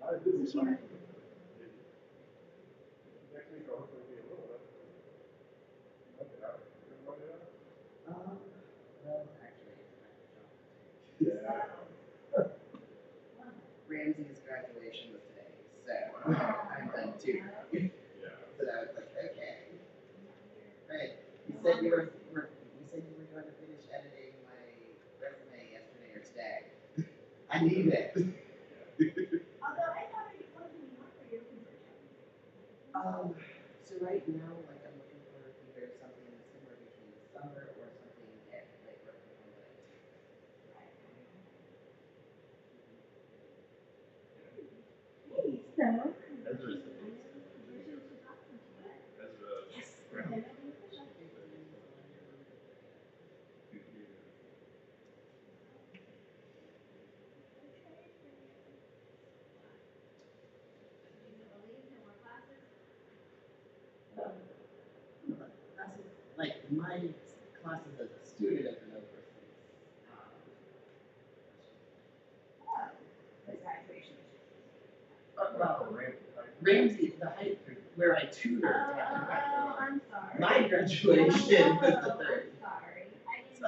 Well, actually, it's my job. Ramsey's graduation was today, so I'm done too. So I was like, okay. Right. You said you were going to finish editing my resume yesterday or today. I need it. Although I thought it wasn't enough for your position. So right now, like I'm looking for either something somewhere between the summer or something at like working on the So. like my classes as a student at the university. Well, Ramsey, the high where I tutored. Oh, I'm sorry. My graduation was the third. Sorry. So,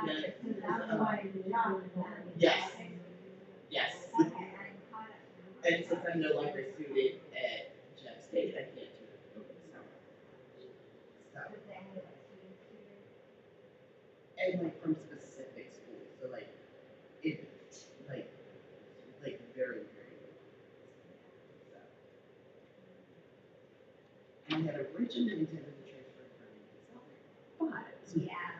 That's why the job is done. yes. Yes. Okay, I'm caught up. And since I'm no longer a student at Jeff State, I can't tutor over the summer. So. And like from specific schools, so like it, like very, very. So. And I had originally intended to transfer from Southern, but. Yeah.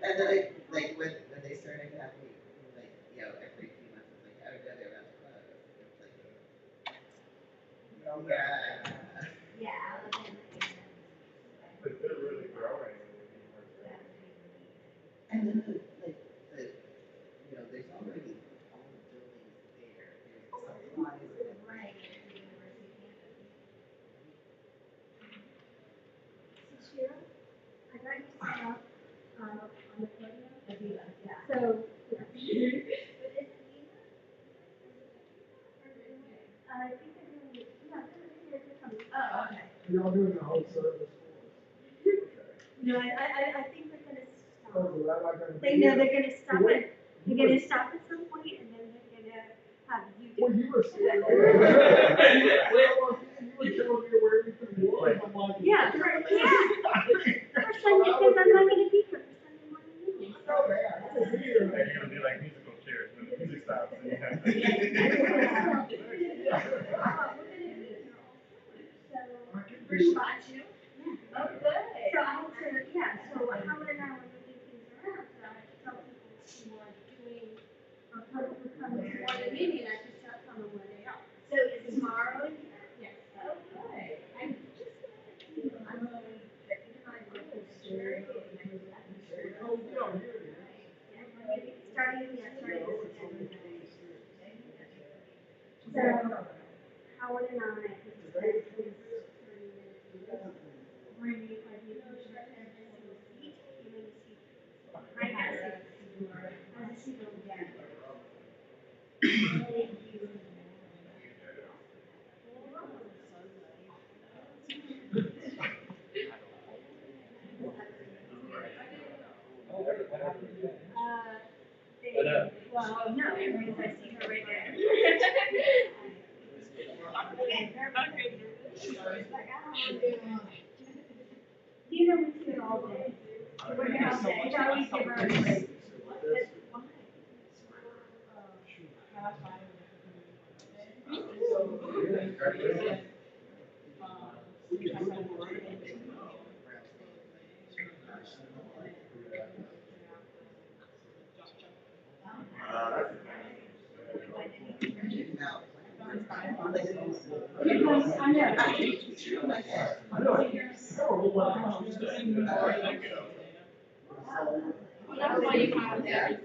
And then like when they started having like every few months, it's like I would go there around the club. It's like. Yeah. But they're really growing. And then there's already all the buildings there. There's supplies and Right. So Shira, I got you set up on the podium. Yeah. So. I think they're doing it. No, they're coming. Oh, okay. Y'all doing the whole service for us? No, I think they're gonna stop. Oh, well, I'm not gonna. They know they're gonna stop at some point, and then they're gonna have you do. Well, you were saying. You were telling me where everything was. I'm like. Yeah, for Sunday, because I'm not gonna be here for Sunday morning meeting. Oh, yeah, it's a weird. They're gonna be like musical chairs when the music stops. And you have to. First spot you. Oh, good. So I had to, so Howard and I were moving things around, so I had to tell people who are doing, who come to one meeting, I just tell them where they are. So is tomorrow in here? Yes. Oh, good. I'm just gonna, I'm going to get my local story. Oh, yeah, here it is. Starting. So Howard and I. Well, no, because I see her right there. You know, we see her all day. We're here all day. I always give her a break. That's why you come there.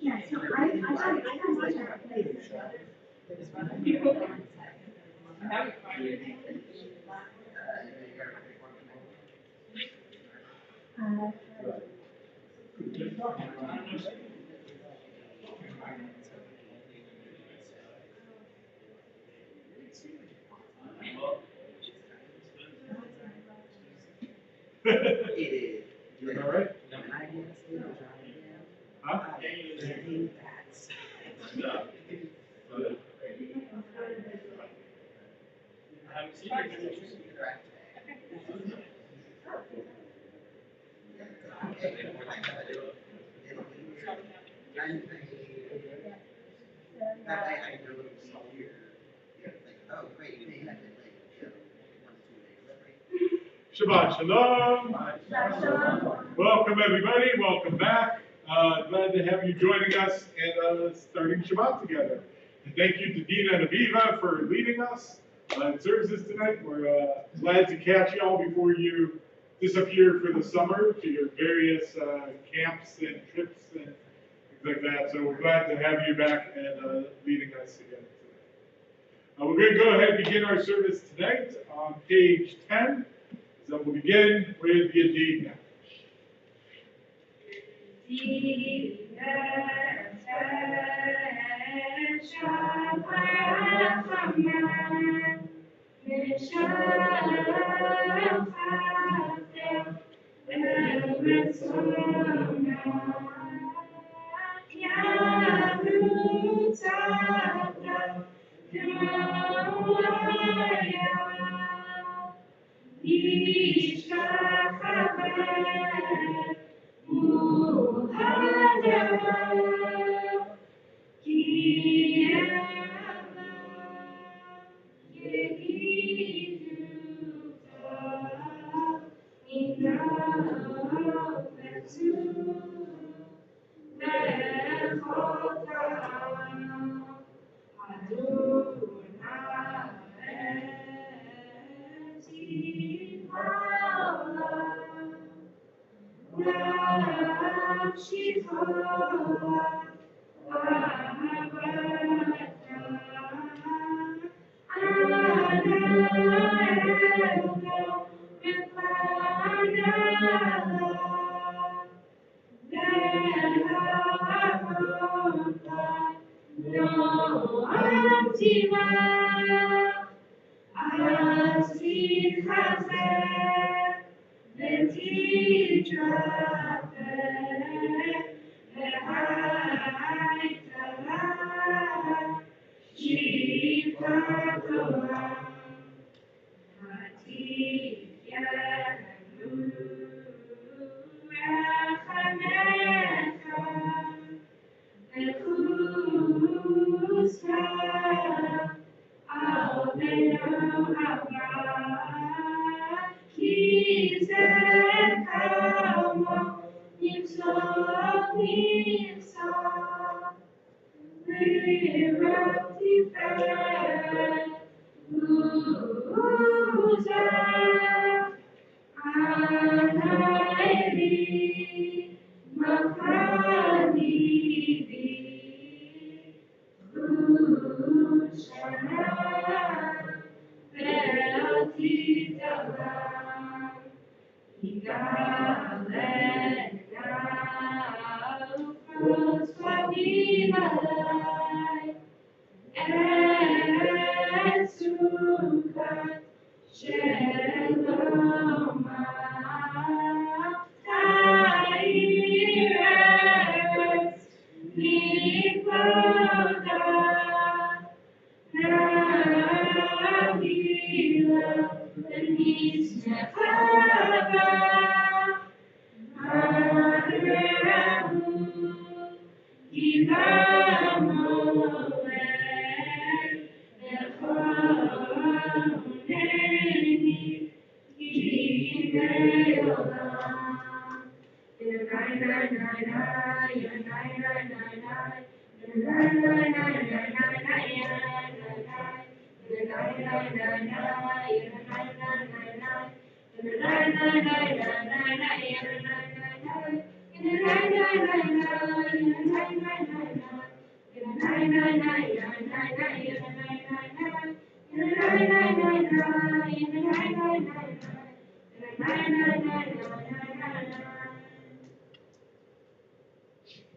Yeah, so I got much of a place. It is. You all right? When I get to sleep and try again, Huh? I hate that. Correct. I know it's so weird. It's like, oh, great, they have it like, 1 to 2 days. Shabbat shalom. Welcome everybody. Welcome back. Glad to have you joining us and starting Shabbat together. And thank you to Dina and Aviva for leading us in services tonight. We're glad to catch y'all before you disappear for the summer to your various camps and trips and things like that. So we're glad to have you back and leading us again today. We're going to go ahead and begin our service tonight on page 10. So we'll begin with the Adina.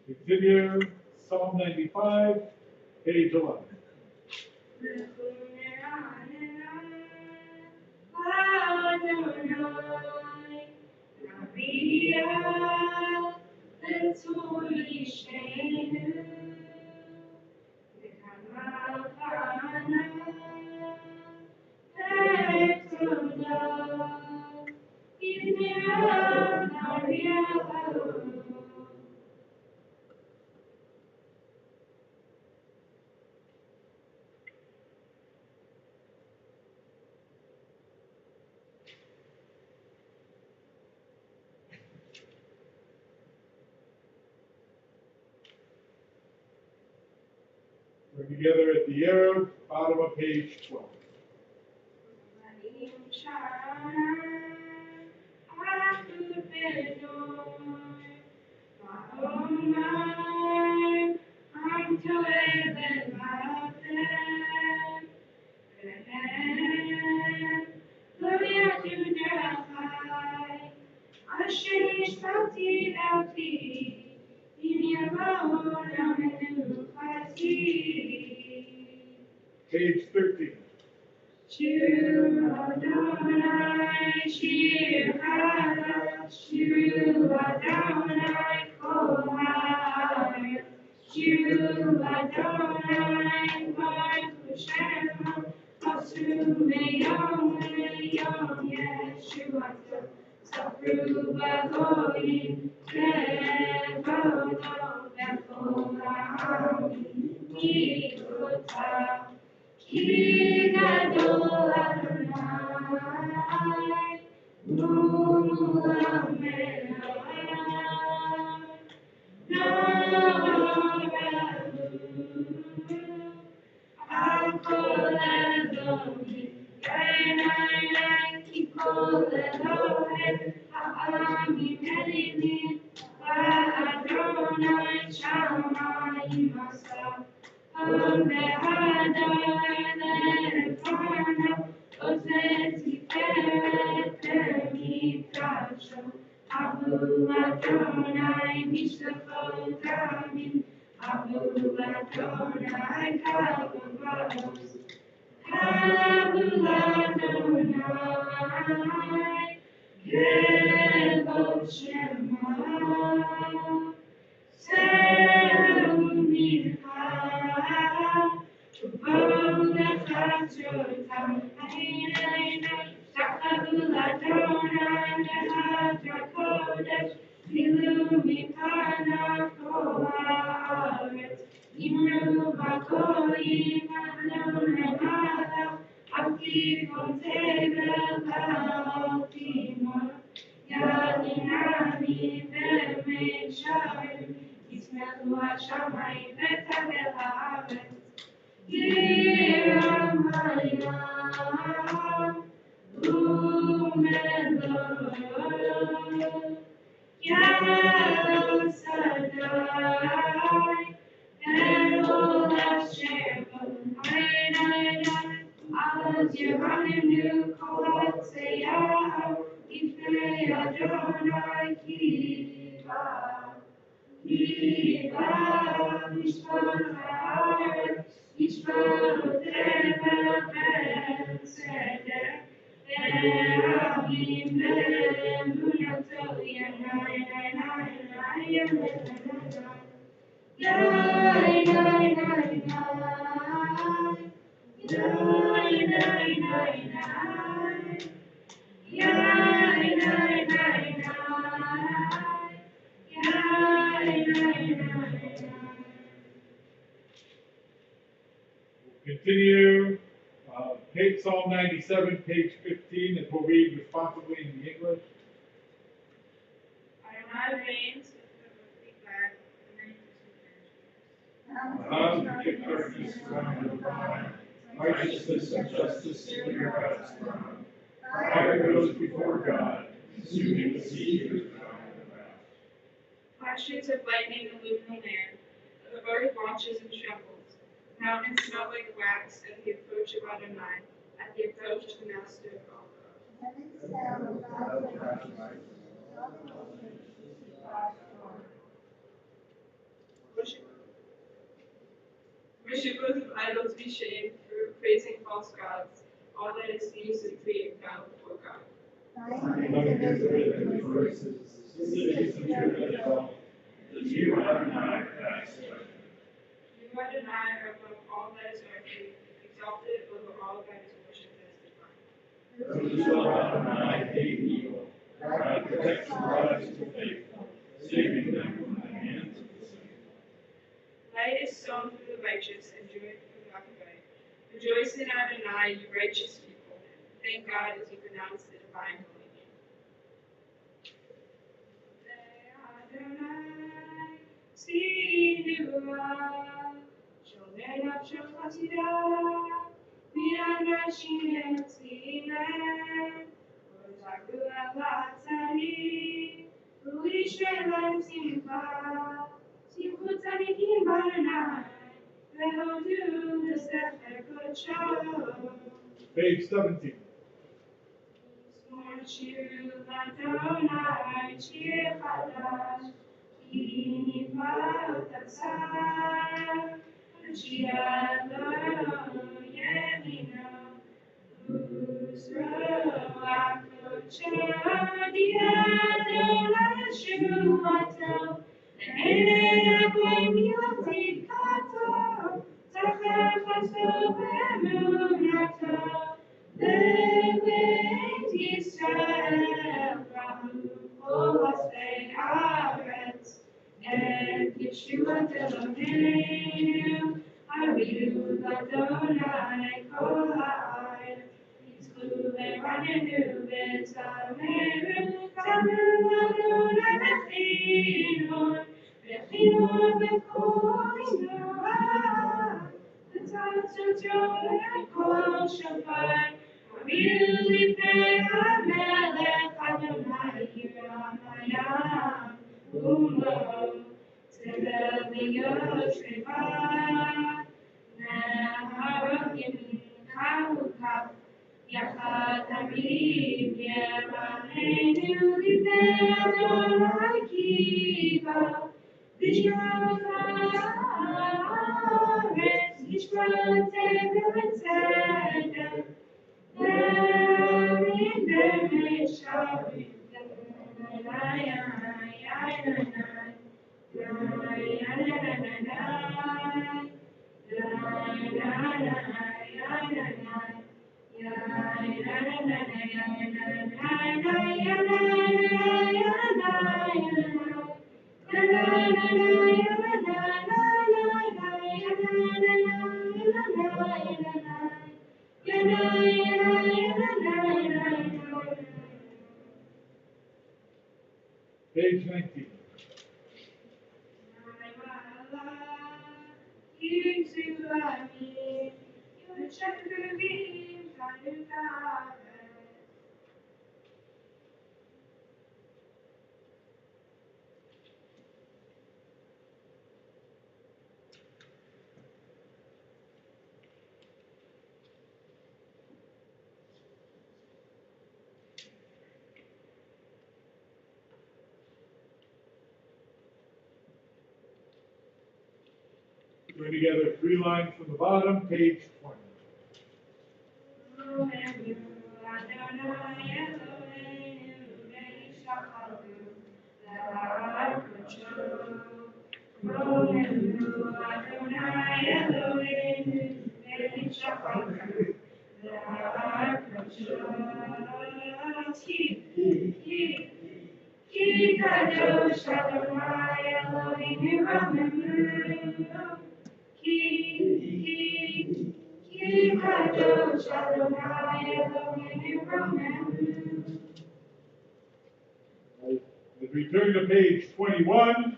Continue, Psalm 95, page 11. We're together at the arrow, bottom of page 12. Page 13. Shir Adonai, Shir Hadash, Shir Adonai, Kol Haaretz, Shir Adonai, Baruch Shema, Asu Meyom Leyom Yeshuato, Safru Bagoyim, Levodo, Bechol Ha'amim, Yikotav. Ki gadol Adonai, mu'amelah, na'alu, al kol elohim, yeinai ki kol Elohim, ha'amim elimim, va'Adonai shamayim asah. Continue, page Psalm 97, page 15, and we'll read responsibly in the English. Adonai reigns with feedback, Give darkness around your mind, righteousness and justice in your God's throne. Fire goes before God, consuming the sea with fire about. flashes of lightning illumine the land. The earth watches and trembles. Mountains melt like wax at the approach of Adonai. at the approach of the Master of all Worship. Worshippers of idols be shamed for praising false gods. All that esteems the free and found before God. You, Adonai, are above all that is earthly, exalted over all that is worshipped as divine. Those who love Adonai hate evil. God protects the lives of the faithful, saving them from the hands of the sinner. Light is sown for the righteous, and joy for the upright. Rejoice in Adonai, you righteous people. Thank God as you pronounce the divine holy name. Adonai, Sinua, Shomena Shochatida, Miranda Shinen Silen, Ozagu Alatari, Uishrelan Simba, Simkutani Kimbaranai, Lehodu the Sefer Kocho. Page 17. Morchu Adonai, Cheer Chadash, Kini Patatzah, Mashiach Yemino, Uzro Akocho, Diadonai Shuato, Ene Akoim Yotiv Kato, Zachar Chasto Be'emunato, Levit Yisrael, Rahu Kol Asei Haaretz, and Yeshua Eloheinu, Avihu Adonai Kol Ha'ar, Yitzchu Ve'ranenu V'Zameru, Zameru Adonai Bechinon, Bechinon B'Kol Yisrael, V'Tzatzot Kol Shabbat, Avihu Lifnei HaMelech Adonai Yiramayam, Umo, Tzedel V'Yosheva, Neharot Yemin Kavukaf, Yachad Hariv Yerameinu Lifnei Adonai Kiva, V'Yishmot Haaretz, Yishmot Tevel Tzedek, Be'erin Be'emei Shavim, Page 19. Bring together 3 lines from the bottom, page 20. Kadosh Adonai Eloheinu Ramenu. Ki Kadosh Adonai Eloheinu Ramenu. As we turn to page 21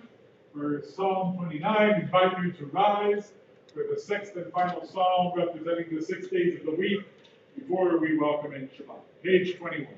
for Psalm 29, invite you to rise for the 6th and final psalm representing the 6 days of the week before we welcome in Shabbat. Page 21.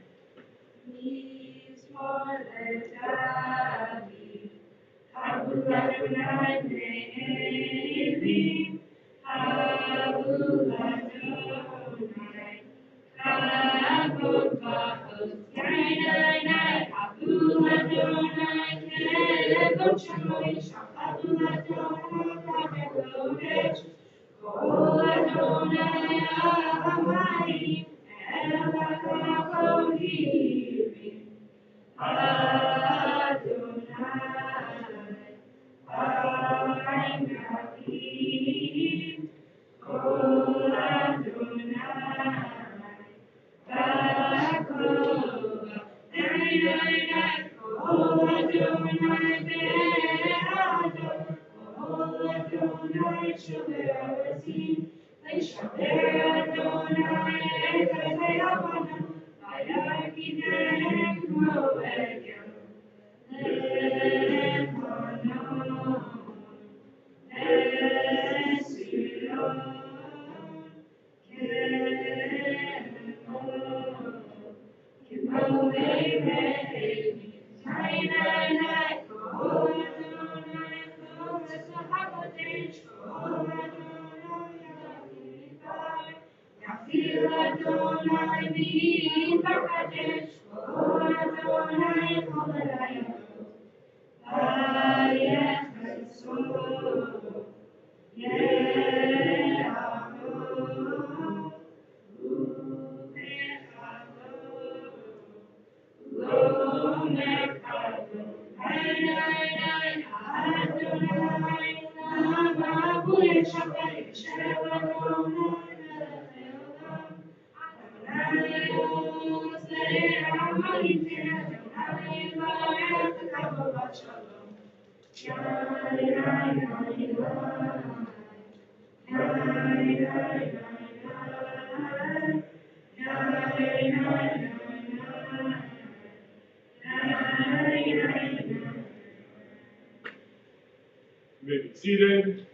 You may be seated.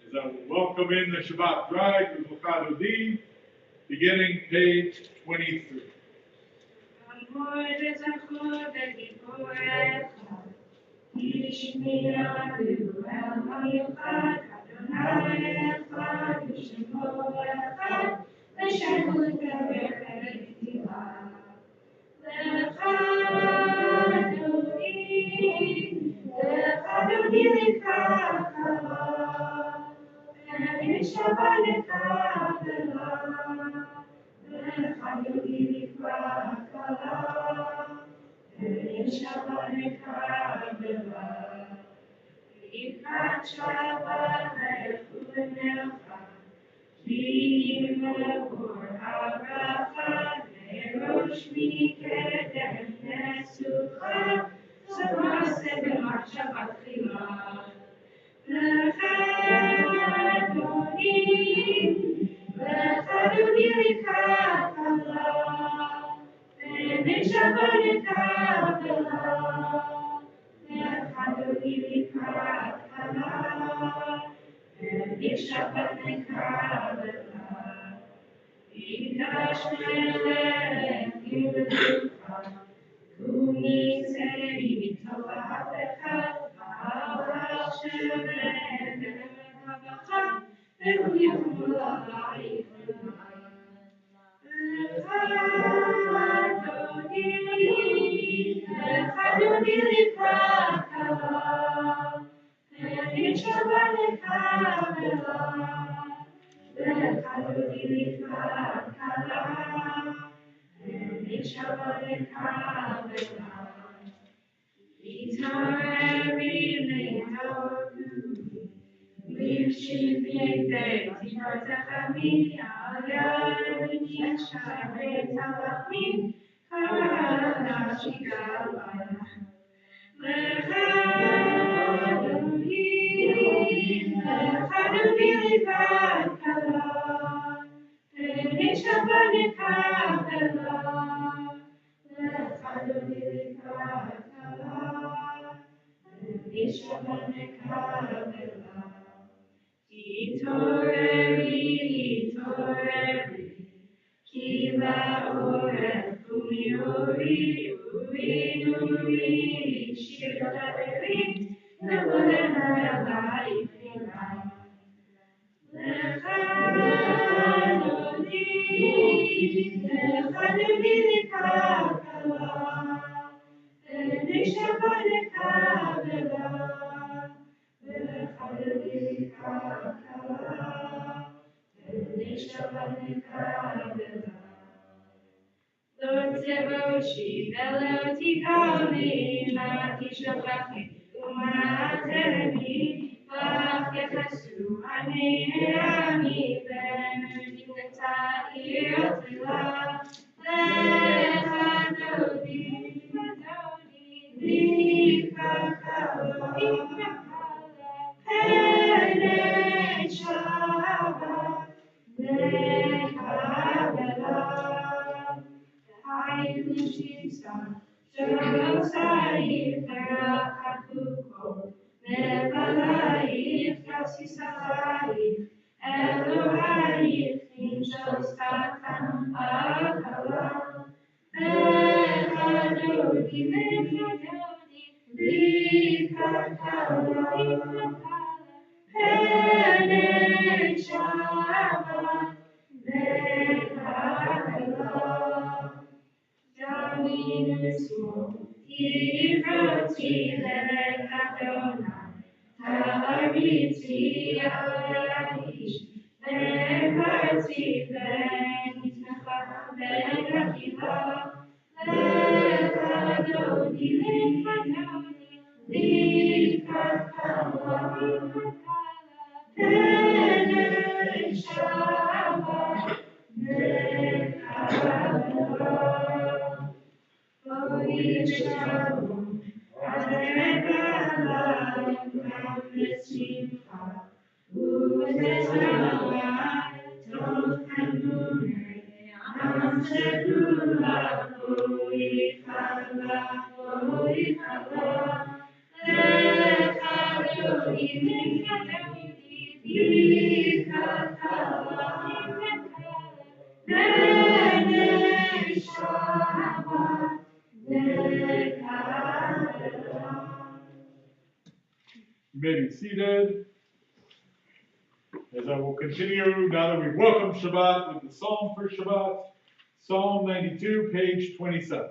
As I will welcome in the Shabbat bride with Lachado D, beginning page 23. Lo tzevoshi velo tikoni mati shabachni umatemi v'afechasu ani ami v'nimneta iratila lechadodi likakala Pene Shabbat Lekabela Hayushisa Shosai Perakakuko Nepalai Kasisai Elohai Ninshostatan Akala Lechadodi Likakala Pene Shabbat Lekabela Dominus Tifroti Lekadona Tariti Alayish Lekarti Lenitnacha Lekakila Lekadoni Likakala Pene Shabbat Lekabela Holy Shalom Adonai Kamishimcha Utesawa Tov Hanunei Am Shekula Holy Kala Lekadoni Bene Shabbat You may be seated. As I will continue, now that we've welcomed Shabbat with the Psalm for Shabbat, Psalm 92, page 27.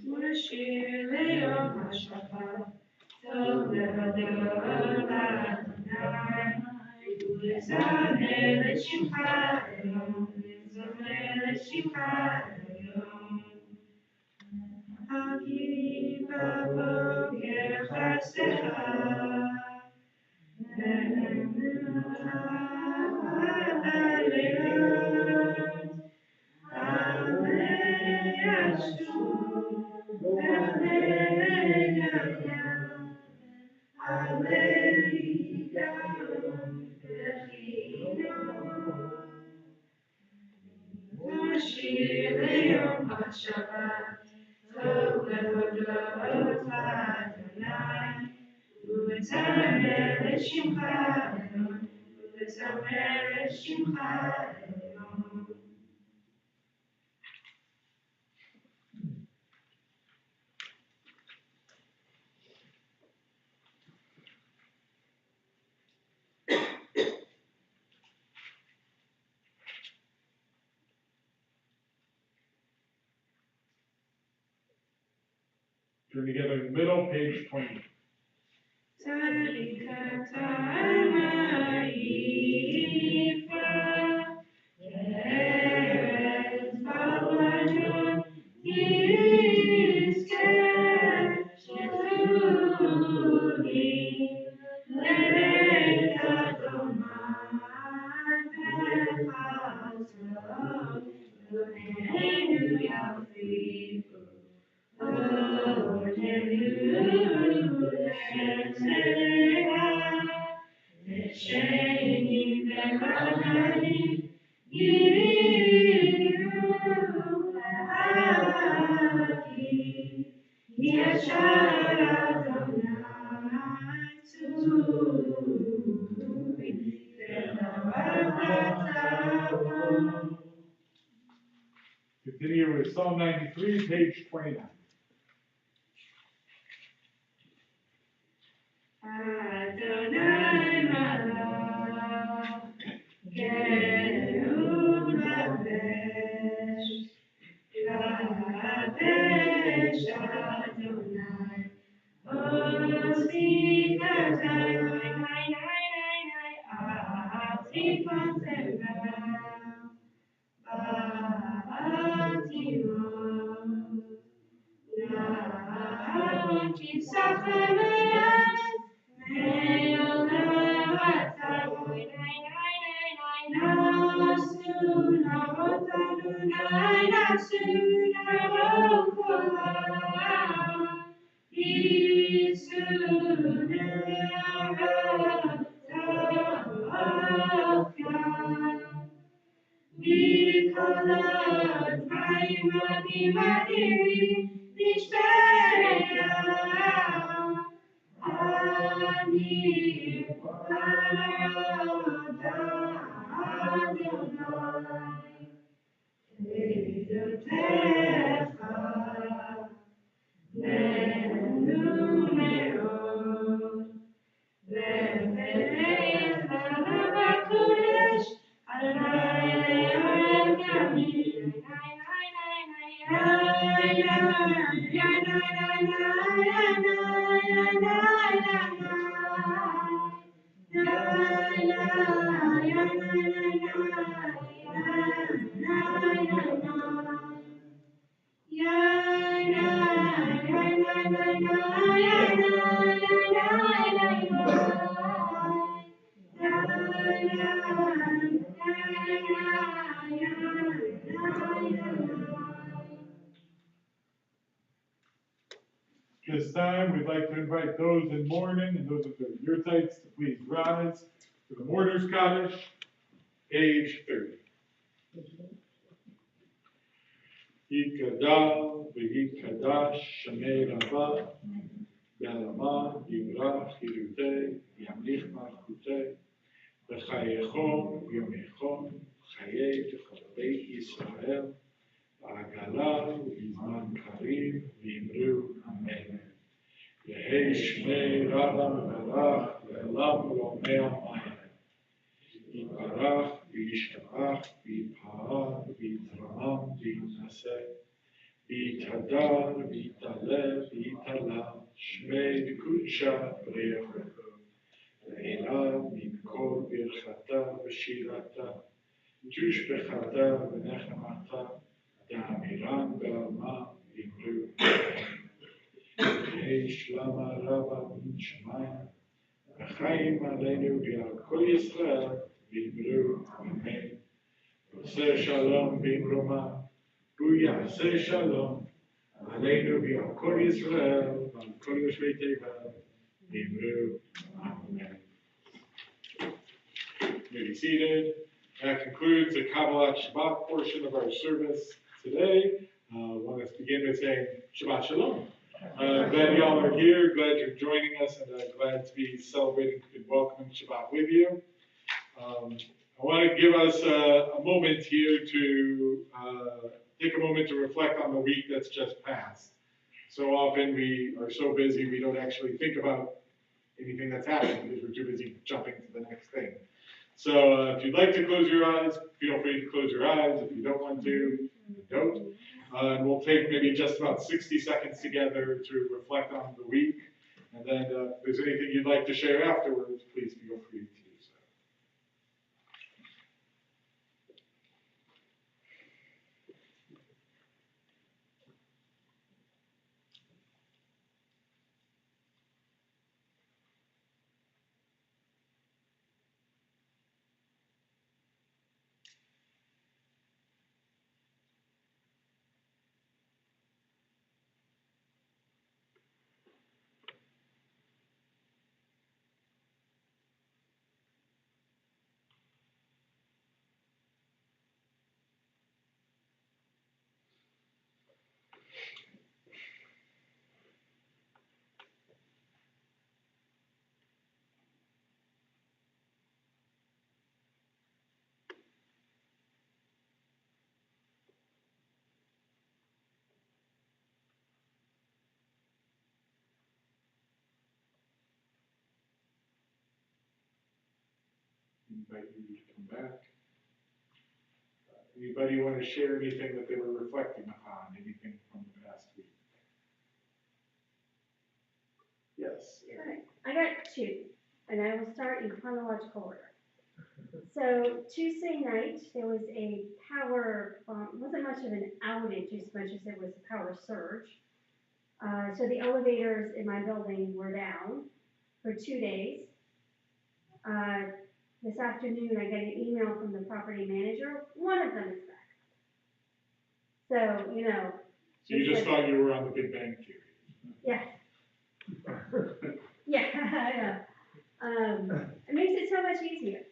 Moshe Leon HaShabbat Tov Levadolah Adonai U'ezameh L'Shimcha Elyon U'ezameh L'Shimcha Elyon Aki Baboker Chasecha Ve'emunah Shabbat, Tov Levadolah Adonai, U'ezameh L'Shimcha Elyon, U'ezameh L'Shimcha Elyon. Turn together in the middle, page 20. Continue with Psalm 93, page 29. Adonai Malach, Gerut Lavesh, Lavesh Adonai, Osi Adonai, This time, we'd like to invite those in mourning and those of the yurtites to please rise to the mourner's Kaddish, age 30. Yikadal v'yikadash Shemei Rava, Yalama Yimrach Yirutei, Yamlich Malchutei, V'chayechon Yomechon, Chayei V'chalei Yisrael, V'agala V'izman Karim V'imru Amen. Yehei Shmei Rava V'alach V'elam Lomei Amayim. Yiparach V'yishtabach V'yipa'ah V'yitramam V'yitnaseh V'yitadar V'yitaleh V'yitalah Shmei Kudsha B'reyachu Ve'elav Mikol Birchata V'shirata Tushbechata V'nechemata Da'amiram Be'alma V'imru Yehei Shlama Rava Min Shemayim V'chaim Aleinu V'al Kol Yisrael V'imru Amen. Oseh Shalom V'imroma Yaseh Shalom Aleinu V'al Kol Yisrael V'al Kol Yoshvei Teva V'imru Amen. You may be seated. That concludes the Kabbalat Shabbat portion of our service today. I want us to begin by saying Shabbat Shalom. Glad y'all are here. Glad you're joining us, and glad to be celebrating and welcoming Shabbat with you. I want to give us a moment here to take a moment to reflect on the week that's just passed. So often we are so busy we don't actually think about anything that's happened because we're too busy jumping to the next thing. So if you'd like to close your eyes, feel free to close your eyes. If you don't want to, don't. And we'll take maybe just about 60 seconds together to reflect on the week. And then if there's anything you'd like to share afterwards, please feel free to do so. Invite you to come back. Anybody want to share anything that they were reflecting upon, anything from the past week? Yes. I got two, and I will start in chronological order. So Tuesday night, there was a power, it wasn't much of an outage as much as it was a power surge. So the elevators in my building were down for 2 days. This afternoon, I got an email from the property manager. One of them is back. So, you know. So you just thought you were on the Big Bang Theory. Yeah. Yeah, it makes it so much easier.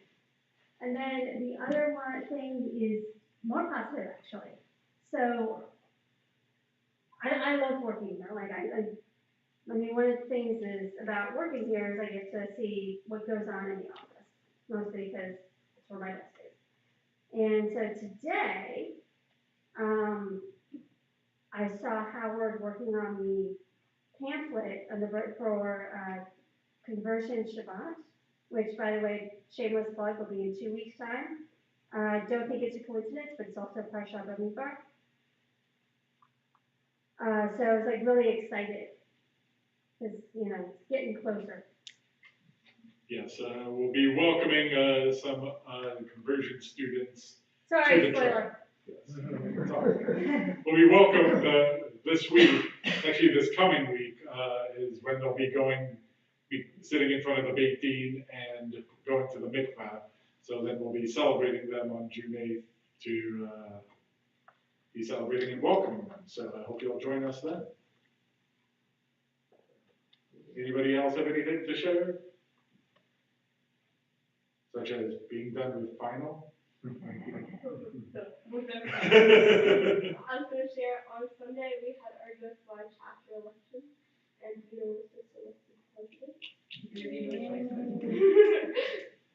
And then the other one thing is more positive, actually. So I love working here. Like I mean, one of the things is about working here is I get to see what goes on in the office, mostly because it's where my desk is. And so today, I saw Howard working on the pamphlet on for Conversion Shabbat, which, by the way, shameless plug, will be in 2 weeks' time. Don't think it's a coincidence, but it's also Parsha Bamidbar. So I was like really excited because, you know, it's getting closer. Yes, we'll be welcoming some conversion students. Sorry, to the spoiler. tribe. Yes, it's all right. We'll be welcomed this week, actually this coming week, is when they'll be sitting in front of the Beit Din and going to the mikvah. So then we'll be celebrating them on June 8th to be celebrating and welcoming them. So I hope you'll join us then. Anybody else have anything to share? Such as being done with final? I was going to share, on Sunday we had our USY chapter election, and was just elected president.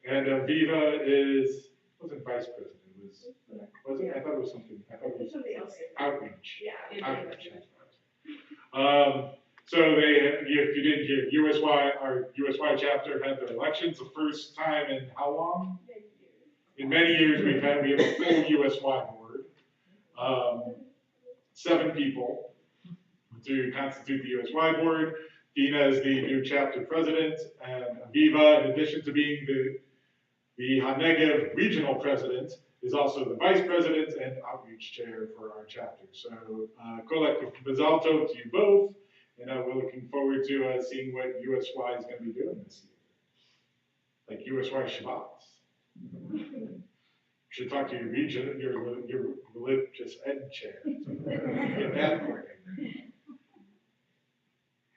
And Viva wasn't vice president, was it? I thought it was something, Something else. outreach. Yeah. Outreach. So if you didn't hear, our USY chapter had their elections the first time in how long? In many years, we have a full USY board, 7 people to constitute the USY board. Dina is the new chapter president, and Aviva, in addition to being the HaNegev regional president, is also the vice president and outreach chair for our chapter. So, kolek mazal tov to you both, and we're looking forward to seeing what USY is going to be doing this year, like USY Shabbat. Should talk to your religious ed chair. Get that part in there.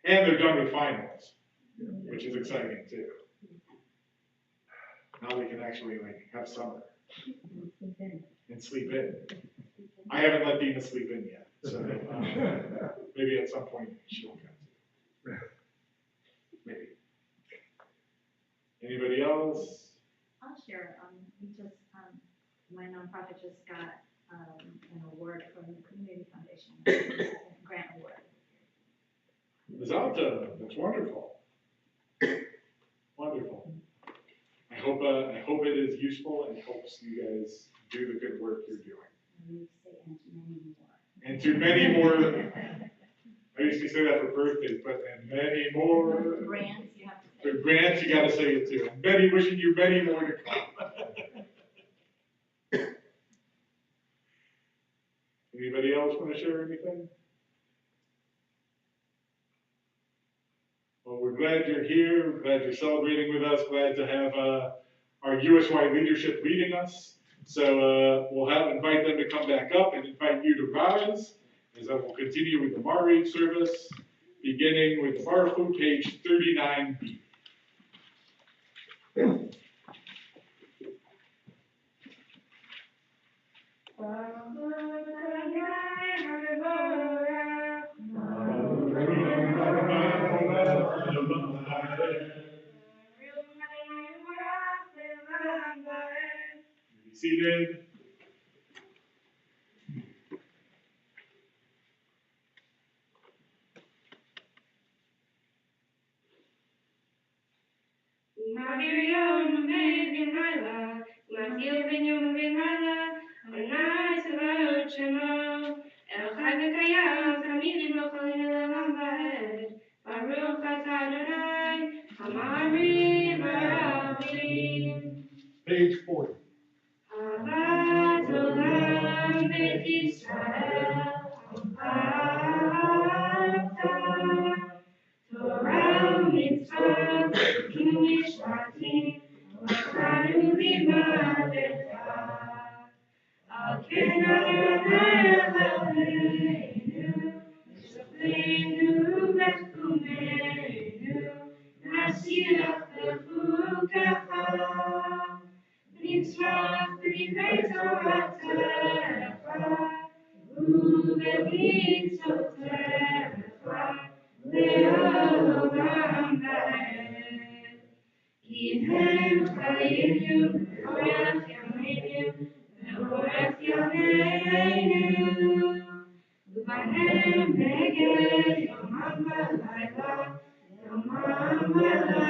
And they're done with finals, which is exciting too. Now they can actually have summer and sleep in. I haven't let Dina sleep in yet, so maybe at some point she'll come to. Maybe. Anybody else? I'll share. We just my nonprofit just got an award from the Community Foundation, a grant award. Mazalta, that's wonderful. Wonderful. I hope it is useful and helps you guys do the good work you're doing. We say And to many more. I used to say that for birthdays, but and many more. Grants, you have to say. For grants, you gotta say it too. Many, wishing you many more to come. Anybody else want to share anything? Well, we're glad you're here. We're glad you're celebrating with us. Glad to have our USY leadership leading us. So we'll invite them to come back up and invite you to rise, as I will continue with the Mari service, beginning with Baruch, page 39b. Be seated. Page 40. Mashiach bechukacha, v'nifrach b'divrei Toratecha, u'b'mitzvotecha, le'olam va'ed. Ki hem chayinu, v'orach yameinu, v'orach yameinu, v'bahem neged yomam v'layla, yomam v'layla.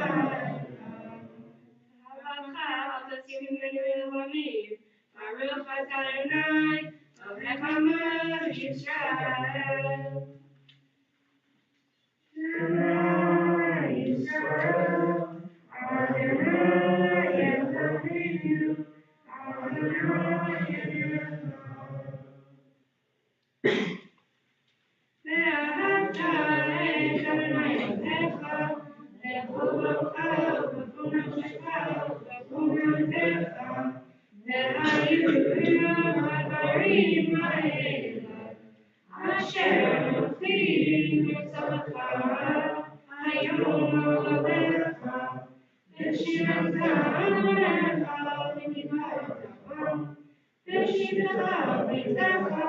Baruch atah Adonai, Elohei Hamelech Yisrael. Shema Yisrael, Adonai Eloheinu, Adonai Echad. Ve'ahavta et Adonai Elohecha, b'chol levocha u'b'chol nafshecha u'b'chol maasecha. Ve'hayu ha'dvarim ha'ela, asher anochi mitzvotcha hayom alecha, v'shivata lecha v'nivatecha, v'shivata b'techa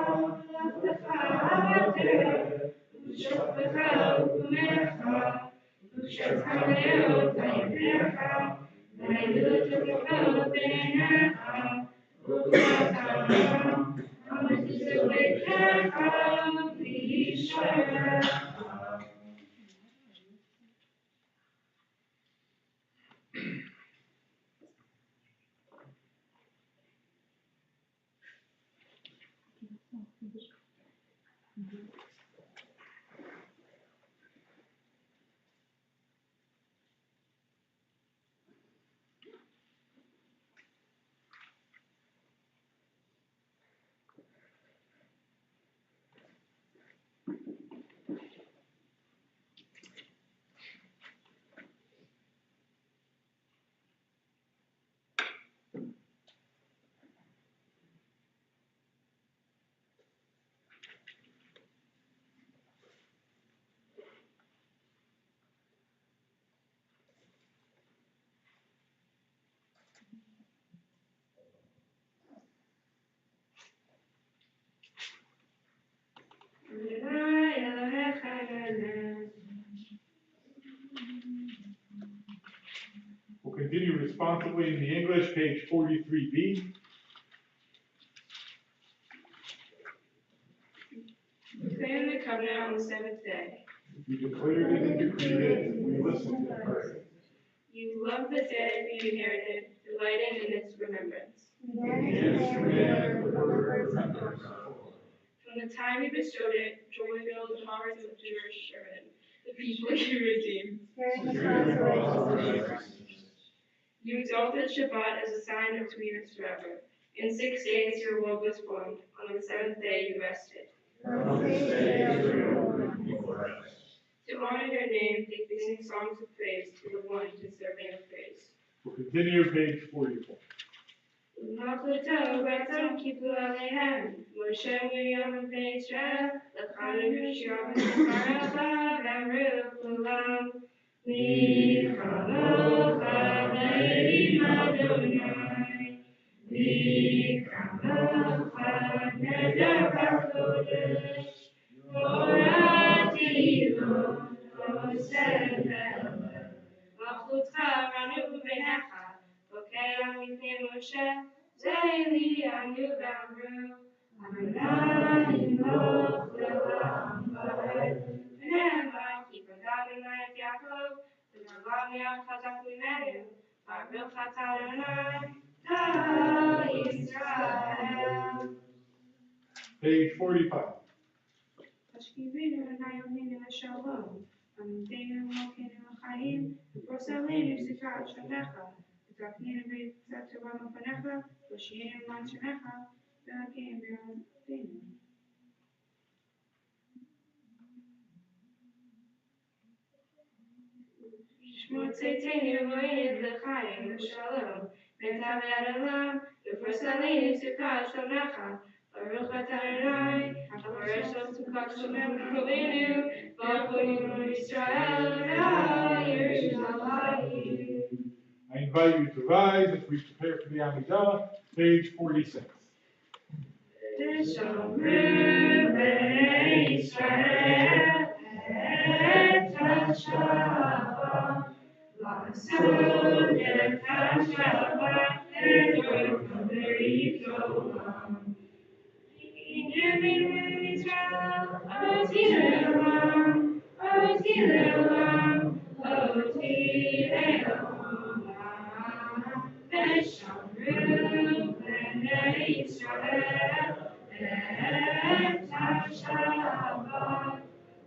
v'lavtecha u'shoftecha u'kumecha, u'shetzameot hayedecha, v'hayutecha b'neinecha, u'kvatam, v'mizbechecha v'yisharecha. Adonai Elohecha Eloheinu. We'll continue responsibly in the English, page 43B. Declaring the covenant on the seventh day. You declared it and decreed it, and we listened and heard. You loved the day we inherited, delighting in its remembrance. From the time you bestowed it, joy filled the hearts of Jewish Sherman, the people you redeemed. You exalted Shabbat as a sign of sweetness forever. In 6 days your world was formed. On the seventh day you rested. To honor your name, they sing songs of praise to the one deserving of praise. We'll continue page 44. ומלכותו ברצון קיבלו עליהם, משה ויום בני ישראל, לחנו יהושע וזכרך ואמרו כולם, מי כמוך אלוהים אדוני, מי כמוך נדר בקודש, הורדתי לו עושה מלך, מלכותך רנו ביניך, בוקע מפני משה, זה לי ענו ואמרו, אדוני ימלוך לעולם ועד, ונאמר כי פדה אדוני את יעקב, ונאמר מאוד חזק ממנו, ברוך אתה אדוני, כל ישראל. Page 45. השכיבנו אדוני אלוהינו לשלום, עמדנו מלכנו לחיים, ופרוסלינו ספרת שמך, ותקנינו בעצת טובה מפניך, ושיינו למען שמך, והקיים ברבנו. שמור צאתנו מועד לחיים ושלום, נטע ועד עולם, ופרוסלינו ספרת שמך, Baruch atah Adonai, haborech tzukach shemem kolenu, v'aponim Yisrael v'Yerushalayim. I invite you to rise as we prepare for the Amidah, page 46. Tishomru b'nei Yisrael et Hashabbat, v'asud et Hashabbat le'dor kaberit olam. Inyamin Yisrael, oti le'olam, oti le'olam, oti le'olam. Tishomru b'nei Yisrael et Hashabbat,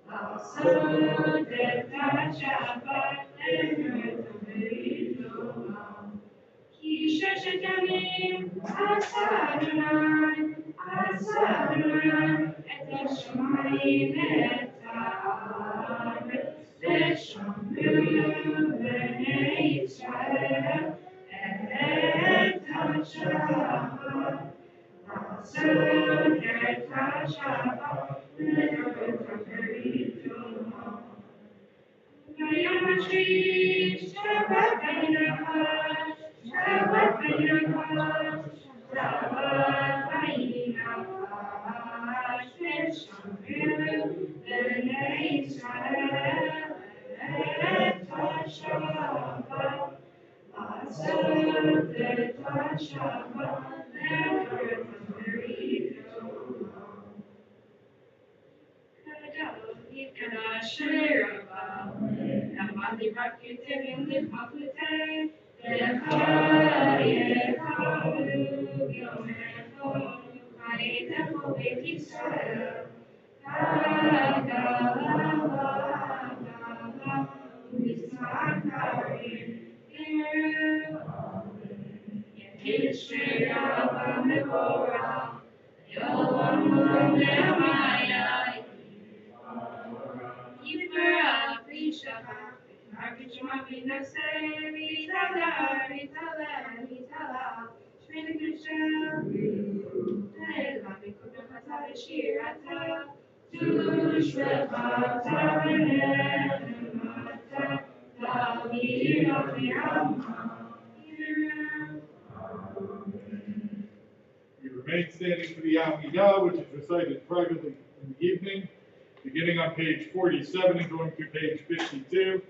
v'asud et Hashabbat le'dor kaberit olam. Ki sheshet yamim asa Adonai et hashamayim et haaretz v'shomru b'nei Yisrael et Hashabbat, v'asud et Hashabbat le'dor kaberit olam. V'yom hashlish Shabbat v'yinachash, Shabbat v'yinachash, Shabbat v'yinachash, v'shomru b'nei Yisrael et Hashabbat, v'asud et Hashabbat le'dor kaberit olam. We remain standing for the Amidah, which is recited privately in the evening, beginning on page 47 and going through page 52.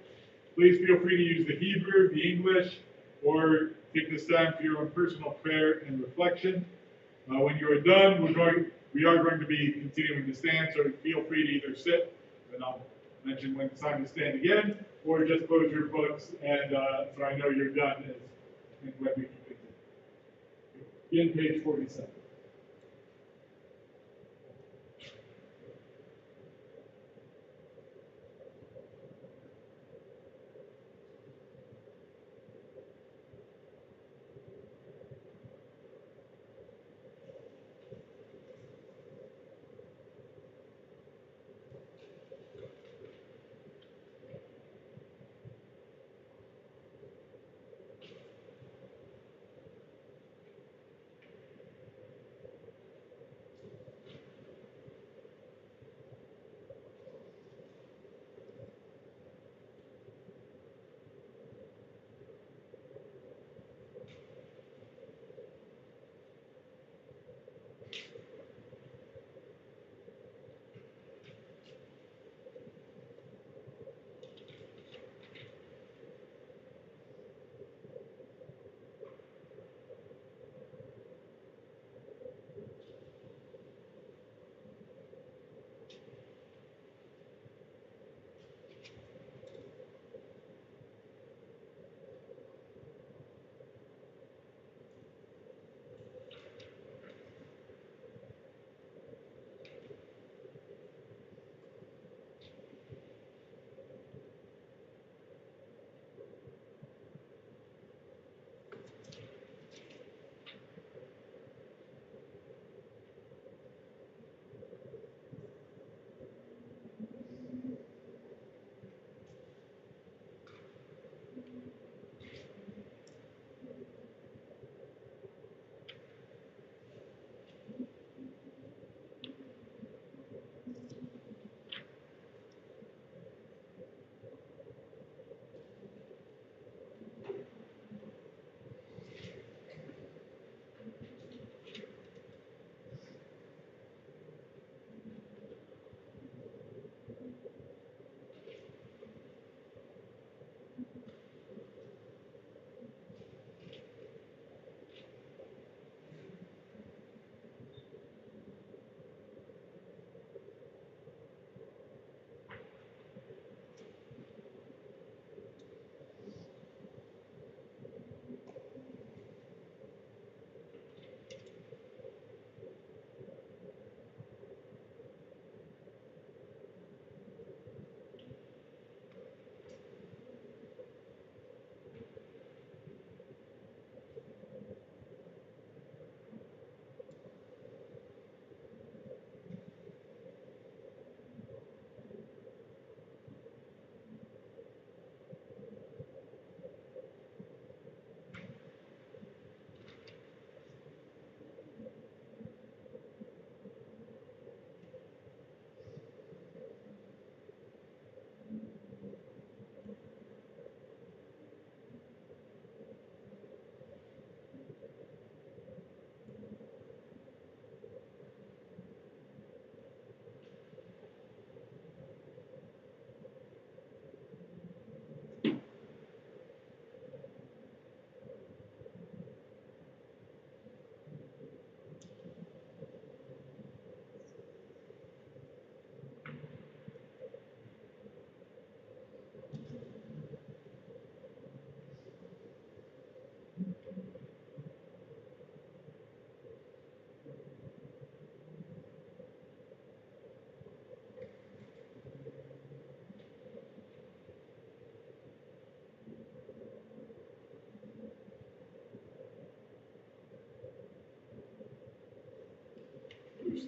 Please feel free to use the Hebrew, the English, or take this time for your own personal prayer and reflection. When you are done, we are going to be continuing to stand, so feel free to either sit, and I'll mention when it's time to stand again, or just close your books, and so I know you're done, and when we can continue. In page 47.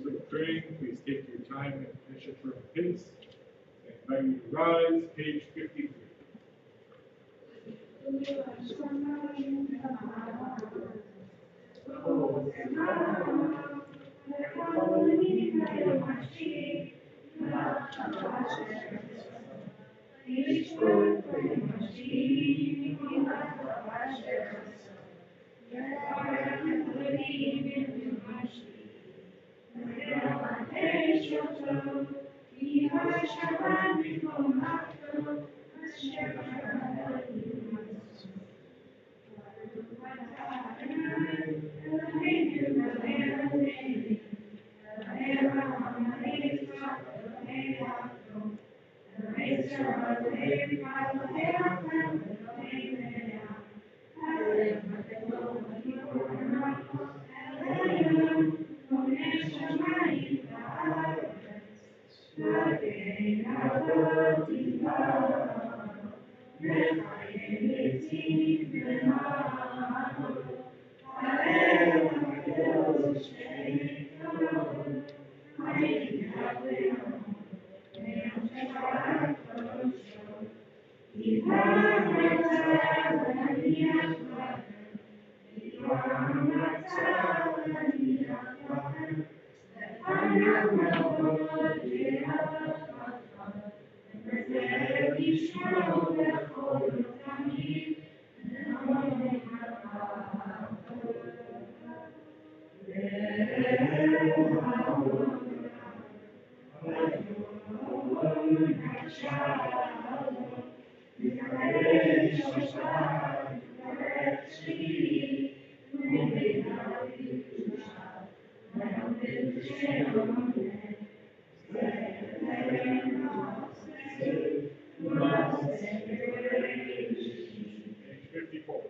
for the praying. Please take your time and finish at your own pace. I invite you to rise, page 53. Page 54.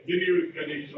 Continue with Ganesh.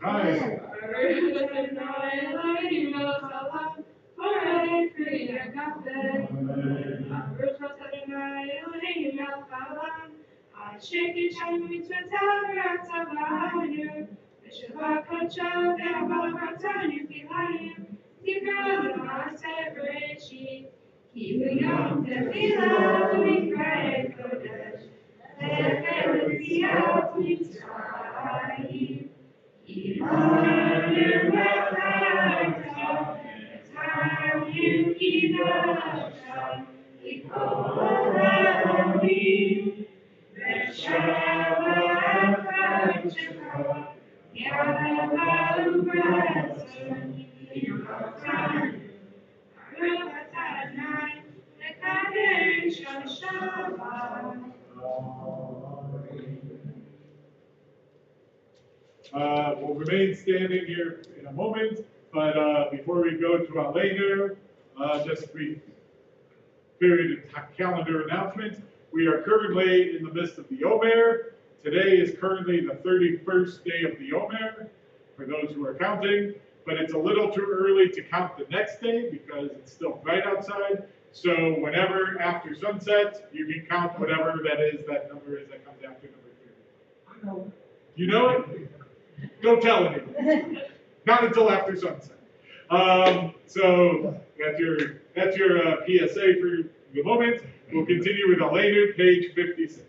Rise. We'll remain standing here in a moment, but before we go to our later, just a brief period of calendar announcement. We are currently in the midst of the Omer. Today is currently the 31st day of the Omer, for those who are counting, but it's a little too early to count the next day because it's still bright outside. So whenever after sunset, you can count whatever that number is that comes after number 30. I know. You know it? Don't tell anyone. Not until after sunset. So that's your PSA for the moment. We'll continue with Elena, page 56.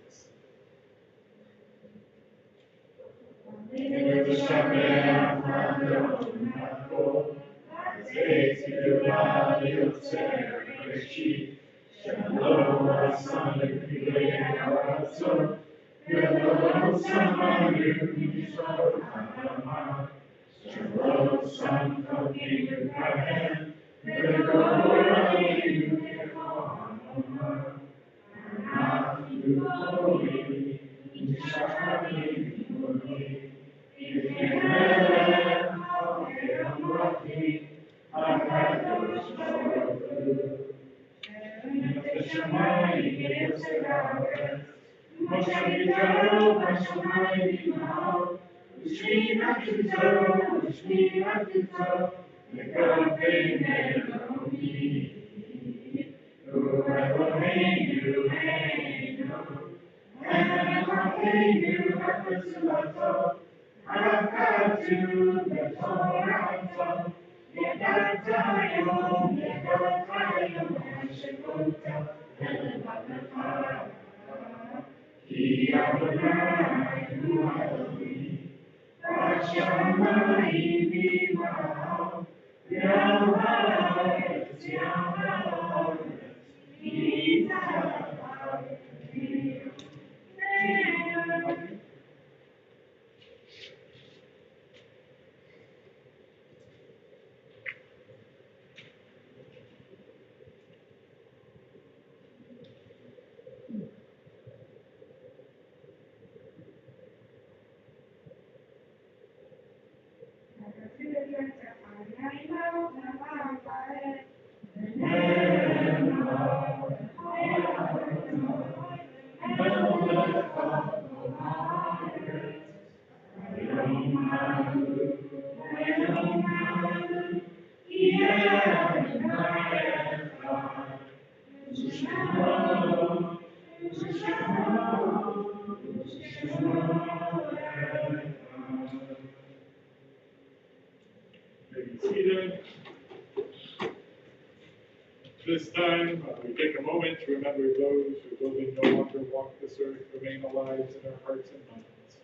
This time, we take a moment to remember those who, though they no longer walk this earth, remain alive in our hearts and minds.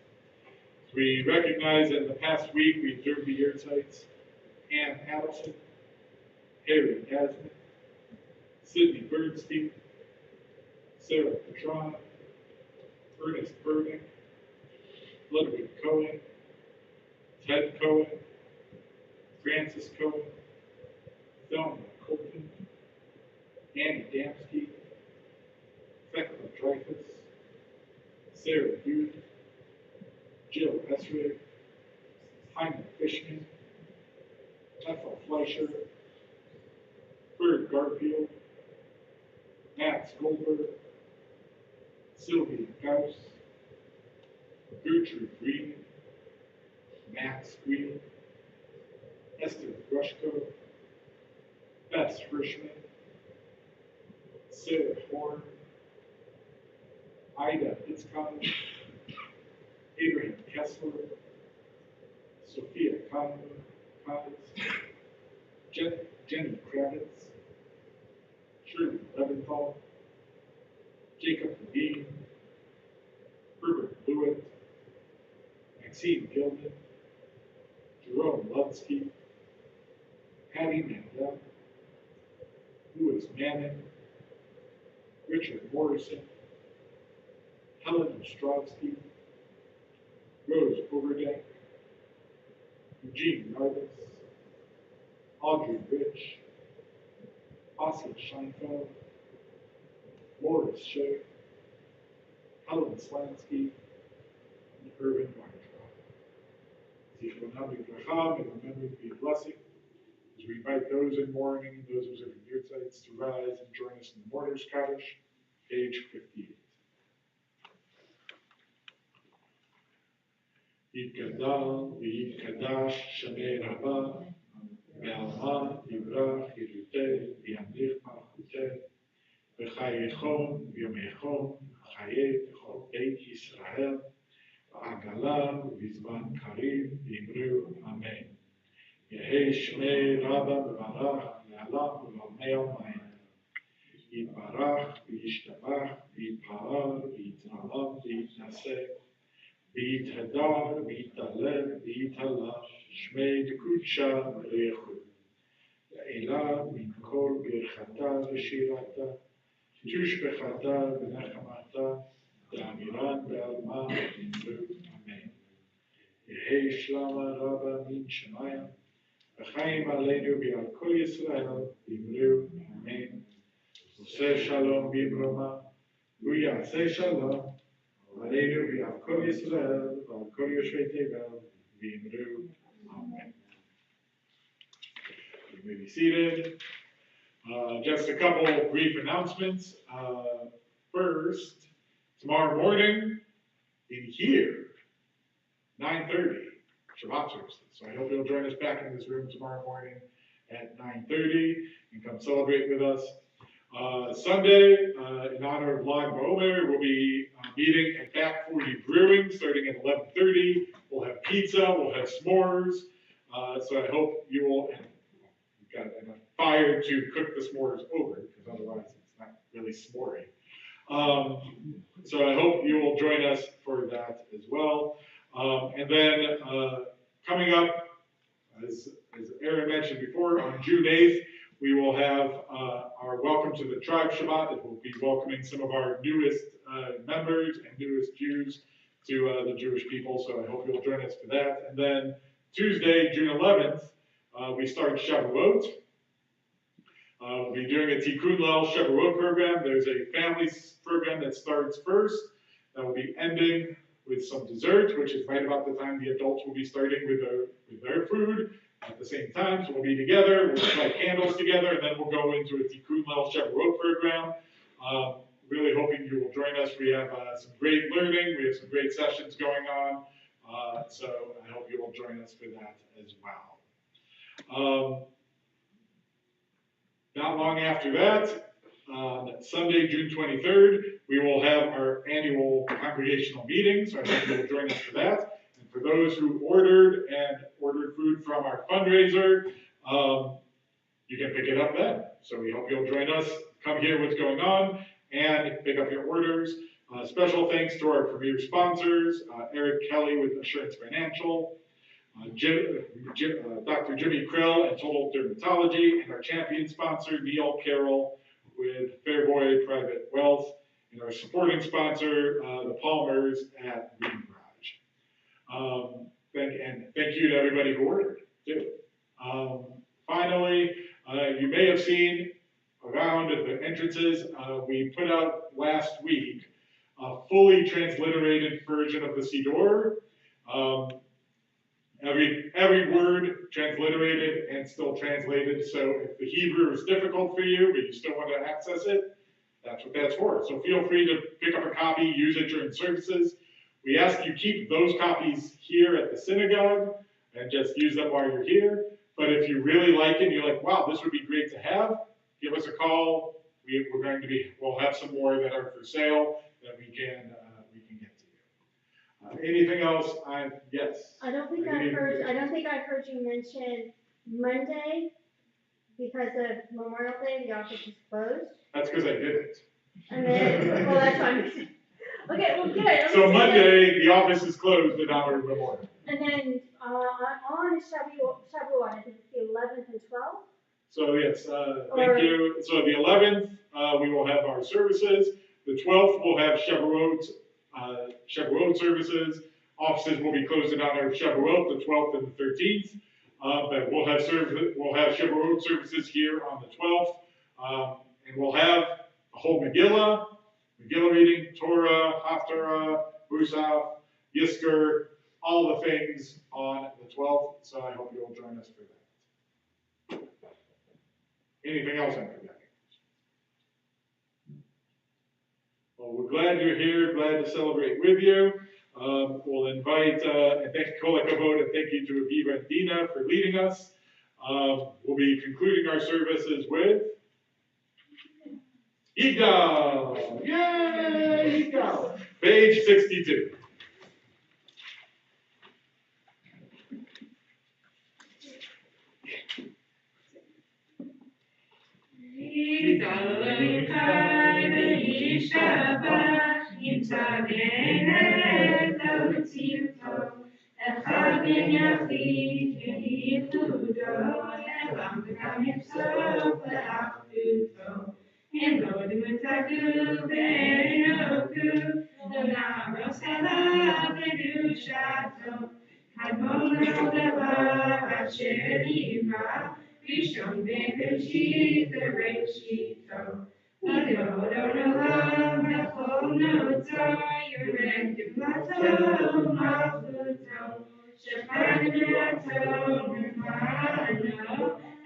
We recognize that in the past week we observed the year sites Ann Adelson, Harry Asman, Sidney Bernstein, Sarah Petrona, Ernest Burdick, Ludwig Cohen, Ted Cohen, Francis Cohen, Thelma Colton, Annie Damsky, Thecla Dreyfus, Sarah Hughes, Jill Esrig, Hyman Fishman, Ethel Fleischer, Bert Garfield, Max Goldberg, Sylvia Gauss, Gertrude Green, Max Green, Esther Grushko, Bess Frischman, Sarah Horn, Ida Hitzkon, Abraham Kessler, Sophia Collins, Jenny Kravitz, Shirley Leventhal, Jacob Levine, Herbert Lewitt, Maxine Gilman, Jerome Ludsky, Patty Mandel, Louis Manning, Richard Morrison, Helen Ostrovsky, Rose Overdeck, Eugene Rivas, Audrey Rich, Asa Scheinfeld, Morris Shea, Helen Slansky, and Irvin Weintraub. Zichronam Libracha, may the memory be a blessing. As we invite those in mourning and those observing your sites to rise and join us in the mourner's Kaddish, page 58. יתגדל ויתקדש שמי רבה, בעלמא יברח ירותי וימליך מלכותי, וחייכון ויומייכון חיי בכל בית ישראל, בעגלה ובזמן קריב ואמרו אמן. יהי שמי רבה מברך לעולם ולעולמי עולמים. יתברך וישתבח ויתפאר ויתעלם ויתנשא, ויתהדר ויתעלה ויתעלה שמי דקודשה ולייחוד. לעילה מן כל ברכתה ושירתה, תושבחתה ונחמתה, דאמירן בעלמא אמרו אמן. יהי שלמה רבה מן שמיים, וחיים עלינו ועל כל ישראל אמרו אמן. עושה שלום במרומה, הוא יעשה שלום עלינו ועל כל ישראל ועל כל יושבי תבל, ואמרו amen. You may be seated. Just a couple of brief announcements. First, tomorrow morning in here, 9:30, Shabbat services. So I hope you'll join us back in this room tomorrow morning at 9:30 and come celebrate with us. Sunday, in honor of Lag BaOmer, we'll be meeting at Back 40 Brewing starting at 11:30. We'll have pizza, we'll have s'mores. So I hope you will, and we've got enough fire to cook the s'mores over, because otherwise it's not really s'mory. So I hope you will join us for that as well. And then coming up, as Aaron mentioned before, on June 8th, we will have our Welcome to the Tribe Shabbat. It will be welcoming some of our newest members and newest Jews to the Jewish people. So I hope you'll join us for that. And then Tuesday, June 11th, we start Shavuot. We'll be doing a Tikkun Leil Shavuot program. There's a family program that starts first. That will be ending with some dessert, which is right about the time the adults will be starting with their food at the same time. So we'll be together, we'll light candles together, and then we'll go into a Tikkun Leil Shavuot program. Really hoping you will join us. We have some great learning. We have some great sessions going on. So I hope you will join us for that as well. Not long after that, on Sunday, June 23rd, we will have our annual congregational meeting, so I hope you will join us for that. And for those who ordered food from our fundraiser, you can pick it up then. So we hope you'll join us, come hear what's going on, and pick up your orders. Special thanks to our premier sponsors, Eric Kelly with Assurance Financial, Dr. Jimmy Krill and Total Dermatology, and our champion sponsor, Neil Carroll with Fairboy Private Wealth, and our supporting sponsor, the Palmers at Green Garage. Thank you to everybody who ordered, too. Finally, you may have seen around at the entrances, we put out last week a fully transliterated version of the Siddur. Every word transliterated and still translated. So if the Hebrew is difficult for you, but you still want to access it, that's what that's for. So feel free to pick up a copy, use it during services. We ask you keep those copies here at the synagogue and just use them while you're here. But if you really like it, and you're like, wow, this would be great to have, give us a call. We'll have some more that are for sale that we can get to you. Anything else? Yes. I don't think I heard you mention Monday, because of Memorial Day, the office is closed. That's because I did it. And then, well, that's fine. Okay, well, good. So Monday, the office is closed in honor of Memorial. And then on Shavuot, I think it's the 11th and 12th. So yes, thank you. So the 11th, we will have our services. The 12th, we'll have Shavuot services. offices will be closing on their Shavuot, the 12th and the 13th. But we'll have Shavuot services here on the 12th. And we'll have the whole Megillah reading, Torah, Haftarah, Musaf, Yisker, all the things on the 12th. So I hope you'll join us for that. Anything else I'm forgetting? Well, we're glad you're here, glad to celebrate with you. We'll invite, and thank Kola Kavod, and thank you to Aviva and Dina for leading us. We'll be concluding our services with Yigal! Yay! Yigal! Page 62. Rishon ben-Bereshit Bereshito, Adon Olam Hachol Noto, Yored Gimlato Malchuto, Shefan Gimlato Mefano,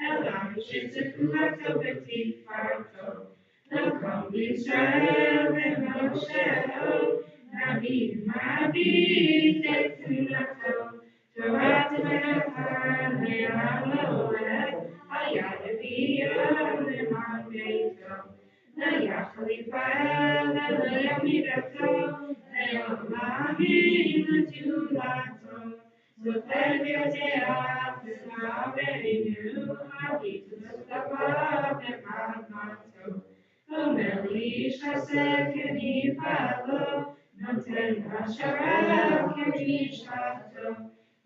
Elam Shizukulato B'Tikvato, Lokom Yisrael V'Moshe, Nabi Mabi Tetzunato, Torah T'Menachah Me'aloleh, Hayad V'Yom Le'man Beito, Le'yachli Pa'el Le'yamidato, Le'olamim L'Tulato, Zofer V'Yoteach V'Smaveinu, Havitu L'Tapa V'Madmato, Omer Lish Chased K'Nifalo, Noten Hashara K'Rishato,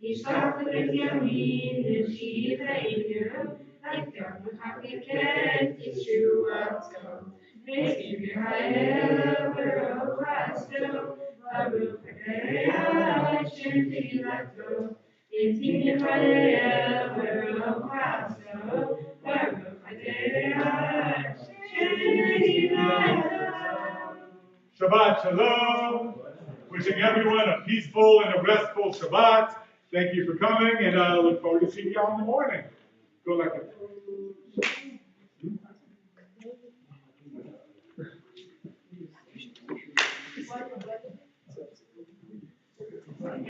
Yishlach L'Yamin L'Shiveinu, L'Yom L'Chaviket Yeshuato, V'Yiv Yisrael V'Roch Hasto, Baruch Adonai Shem Tilato, V'Yiv Yisrael V'Roch Hasto, Baruch Adonai Shem Tilato. Shabbat Shalom. Wishing everyone a peaceful and a restful Shabbat. Thank you for coming, and I look forward to seeing you all in the morning. Go like it.